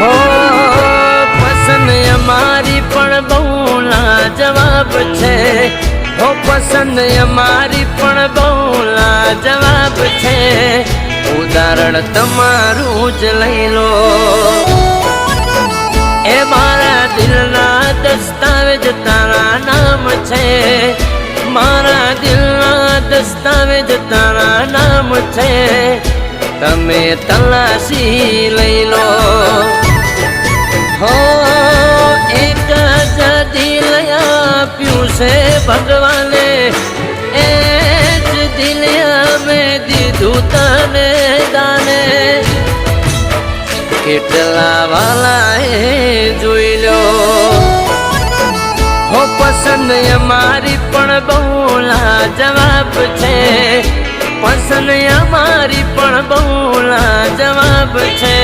હો પસંદ અમારી પણ બહુ લાજવાબ છે, હો પસંદ અમારી પણ બહુ લાજવાબ છે, ઉદાહરણ તમારું જ લઈ લો, એ મારા દિલના દસ્તાવેજ તારા નામ છે, મારા દિલના દસ્તાવેજ તારા નામ છે, તમે તલાશી લઈ લો, હો એક જ દિલ આપ્યું છે ભગવાને, એ જ દિલ મેં દીધું તને દાને, કેટલા વાલા એ જોઈ લો, હો પસંદ અમારી પણ બહુ લાજવાબ છે, પસંદ અમારી પણ બહુ લાજવાબ છે.